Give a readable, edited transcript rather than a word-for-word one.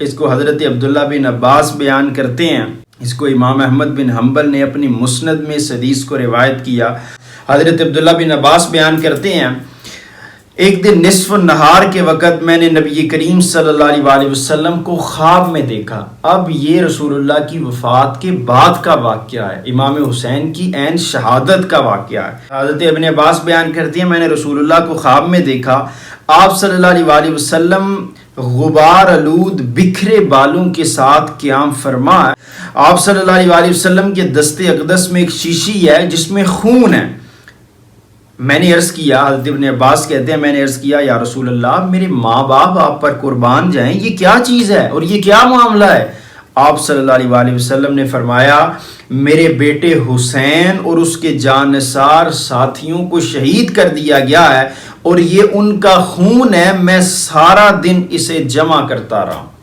इसको हज़रत अब्दुल्ला बिन अब्बास बयान करते हैं। इसको इमाम अहमद बिन हम्बल ने अपनी मुस्नद में इस हदीस को रिवायत किया। हज़रत अब्दुल्ला बिन अब्बास बयान करते हैं, एक दिन निस्फ नहार के वक़्त मैंने नबी करीम सल्लल्लाहु अलैहि वसल्लम को ख्वाब में देखा। अब ये रसूलुल्लाह की वफ़ात के बाद का वाक़या है, इमाम हुसैन की ऐन शहादत का वाक़या है। हज़रत इब्न अब्बास बयान करती हैं, मैंने रसूलुल्लाह को ख्वाब में देखा, आप सल्लल्लाहु अलैहि वसल्लम गुबार आलूद बिखरे बालों के साथ क़याम फरमा। आप सल्लल्लाहु अलैहि वसल्लम के दस्ते अक़दस में एक शीशी है जिसमें खून है। मैंने अर्ज़ किया, हज़रत इब्न अब्बास कहते हैं, मैंने अर्ज़ किया, या रसूल अल्लाह, मेरे माँ बाप आप पर कुर्बान जाएं, ये क्या चीज़ है और ये क्या मामला है? आप सल्लल्लाहु अलैहि वसल्लम ने फरमाया, मेरे बेटे हुसैन और उसके जानसार साथियों को शहीद कर दिया गया है और ये उनका खून है, मैं सारा दिन इसे जमा करता रहा।